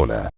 Hola.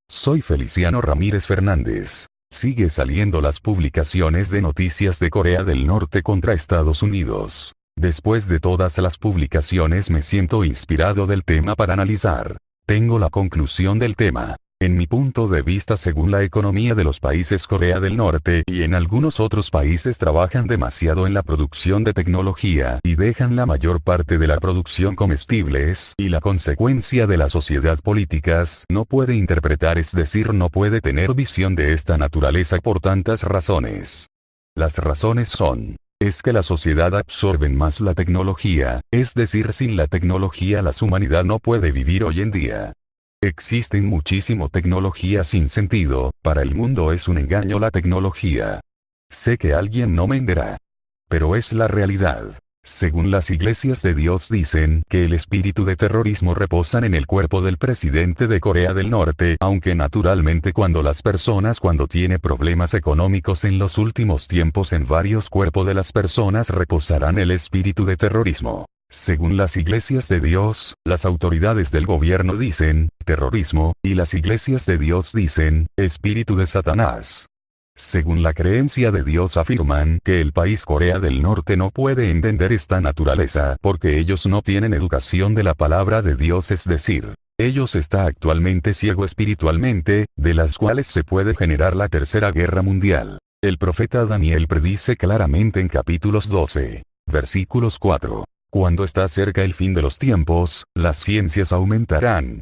Soy Feliciano Ramírez Fernández. Sigue saliendo las publicaciones de noticias de Corea del Norte contra Estados Unidos. Después de todas las publicaciones me siento inspirado del tema para analizar. Tengo la conclusión del tema. En mi punto de vista, según la economía de los países Corea del Norte y en algunos otros países trabajan demasiado en la producción de tecnología y dejan la mayor parte de la producción comestibles, y la consecuencia de la sociedad políticas no puede interpretar, es decir, no puede tener visión de esta naturaleza por tantas razones. Las razones son: es que la sociedad absorbe más la tecnología, es decir, sin la tecnología la humanidad no puede vivir hoy en día. Existen muchísimo tecnología sin sentido, para el mundo es un engaño la tecnología. Sé que alguien no me entenderá, pero es la realidad. Según las iglesias de Dios dicen que el espíritu de terrorismo reposa en el cuerpo del presidente de Corea del Norte, aunque naturalmente cuando tiene problemas económicos en los últimos tiempos en varios cuerpos de las personas reposarán el espíritu de terrorismo. Según las iglesias de Dios, las autoridades del gobierno dicen, terrorismo, y las iglesias de Dios dicen, espíritu de Satanás. Según la creencia de Dios afirman que el país Corea del Norte no puede entender esta naturaleza porque ellos no tienen educación de la palabra de Dios, es decir, ellos están actualmente ciego espiritualmente, de las cuales se puede generar la tercera guerra mundial. El profeta Daniel predice claramente en capítulos 12, versículos 4. Cuando está cerca el fin de los tiempos, las ciencias aumentarán.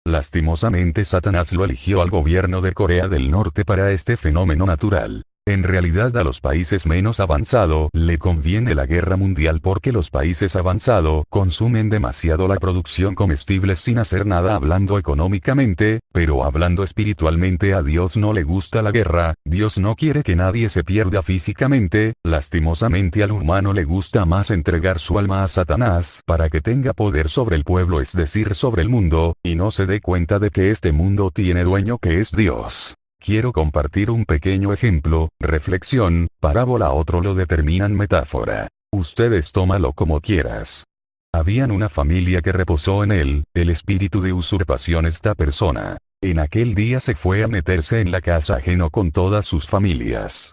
Lastimosamente Satanás lo eligió al gobierno de Corea del Norte para este fenómeno natural. En realidad a los países menos avanzados le conviene la guerra mundial porque los países avanzados consumen demasiado la producción comestible sin hacer nada hablando económicamente, pero hablando espiritualmente a Dios no le gusta la guerra, Dios no quiere que nadie se pierda físicamente, lastimosamente al humano le gusta más entregar su alma a Satanás para que tenga poder sobre el pueblo, es decir, sobre el mundo, y no se dé cuenta de que este mundo tiene dueño que es Dios. Quiero compartir un pequeño ejemplo, reflexión, parábola, otro lo determinan metáfora. Ustedes tómalo como quieras. Habían una familia que reposó en él, el espíritu de usurpación. Esta persona, en aquel día se fue a meterse en la casa ajeno con todas sus familias.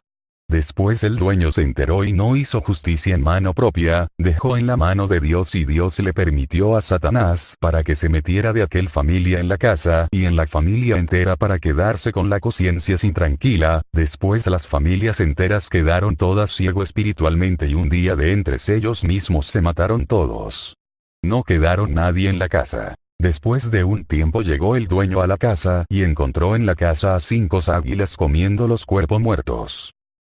Después el dueño se enteró y no hizo justicia en mano propia, dejó en la mano de Dios y Dios le permitió a Satanás para que se metiera de aquel familia en la casa y en la familia entera para quedarse con la conciencia sin tranquila. Después las familias enteras quedaron todas ciego espiritualmente y un día de entre ellos mismos se mataron todos. No quedaron nadie en la casa. Después de un tiempo llegó el dueño a la casa y encontró en la casa a 5 águilas comiendo los cuerpos muertos.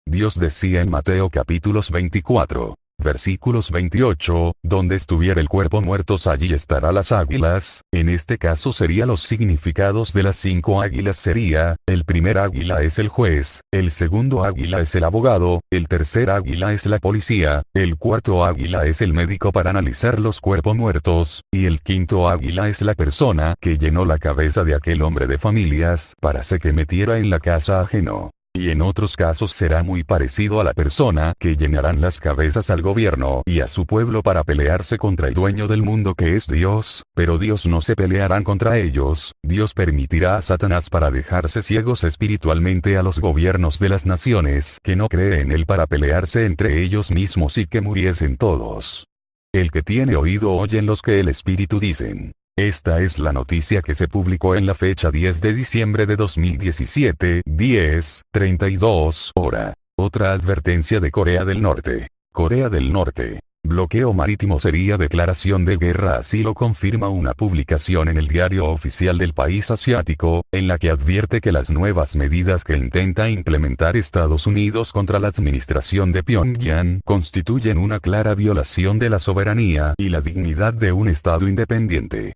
Dios decía en Mateo capítulos 24, versículos 28, donde estuviera el cuerpo muertos allí estará las águilas. En este caso sería los significados de las 5 águilas sería, el primer águila es el juez, el segundo águila es el abogado, el tercer águila es la policía, el cuarto águila es el médico para analizar los cuerpos muertos, y el quinto águila es la persona que llenó la cabeza de aquel hombre de familias para que se metiera en la casa ajeno. Y en otros casos será muy parecido a la persona que llenarán las cabezas al gobierno y a su pueblo para pelearse contra el dueño del mundo que es Dios, pero Dios no se pelearán contra ellos, Dios permitirá a Satanás para dejarse ciegos espiritualmente a los gobiernos de las naciones que no creen en él para pelearse entre ellos mismos y que muriesen todos. El que tiene oído oye en los que el Espíritu dicen. Esta es la noticia que se publicó en la fecha 10 de diciembre de 2017, 10:32 hora. Otra advertencia de Corea del Norte. Corea del Norte. Bloqueo marítimo sería declaración de guerra, así lo confirma una publicación en el diario oficial del país asiático, en la que advierte que las nuevas medidas que intenta implementar Estados Unidos contra la administración de Pyongyang constituyen una clara violación de la soberanía y la dignidad de un Estado independiente.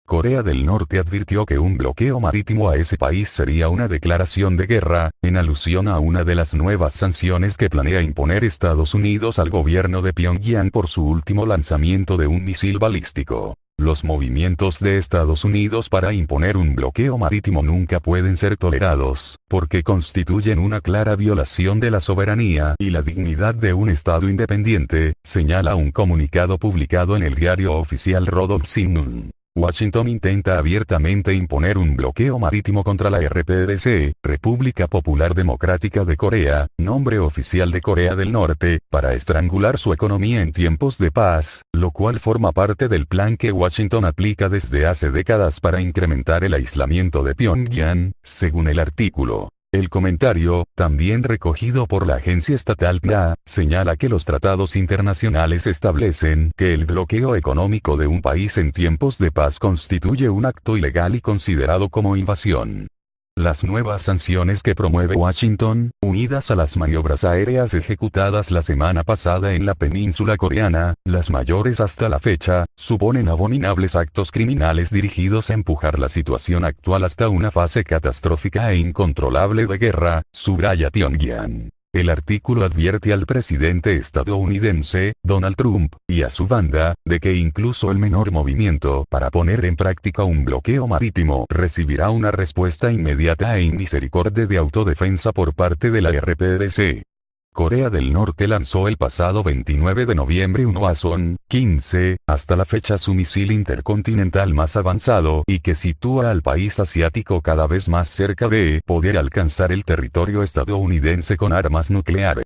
Corea del Norte advirtió que un bloqueo marítimo a ese país sería una declaración de guerra, en alusión a una de las nuevas sanciones que planea imponer Estados Unidos al gobierno de Pyongyang por su último lanzamiento de un misil balístico. Los movimientos de Estados Unidos para imponer un bloqueo marítimo nunca pueden ser tolerados, porque constituyen una clara violación de la soberanía y la dignidad de un Estado independiente, señala un comunicado publicado en el diario oficial Rodong Sinmun. Washington intenta abiertamente imponer un bloqueo marítimo contra la RPDC, República Popular Democrática de Corea, nombre oficial de Corea del Norte, para estrangular su economía en tiempos de paz, lo cual forma parte del plan que Washington aplica desde hace décadas para incrementar el aislamiento de Pyongyang, según el artículo. El comentario, también recogido por la agencia estatal KNA, señala que los tratados internacionales establecen que el bloqueo económico de un país en tiempos de paz constituye un acto ilegal y considerado como invasión. Las nuevas sanciones que promueve Washington, unidas a las maniobras aéreas ejecutadas la semana pasada en la península coreana, las mayores hasta la fecha, suponen abominables actos criminales dirigidos a empujar la situación actual hasta una fase catastrófica e incontrolable de guerra, subraya Pyongyang. El artículo advierte al presidente estadounidense, Donald Trump, y a su banda, de que incluso el menor movimiento para poner en práctica un bloqueo marítimo recibirá una respuesta inmediata e inmisericordia de autodefensa por parte de la RPDC. Corea del Norte lanzó el pasado 29 de noviembre un Hwasong-15, hasta la fecha su misil intercontinental más avanzado y que sitúa al país asiático cada vez más cerca de poder alcanzar el territorio estadounidense con armas nucleares.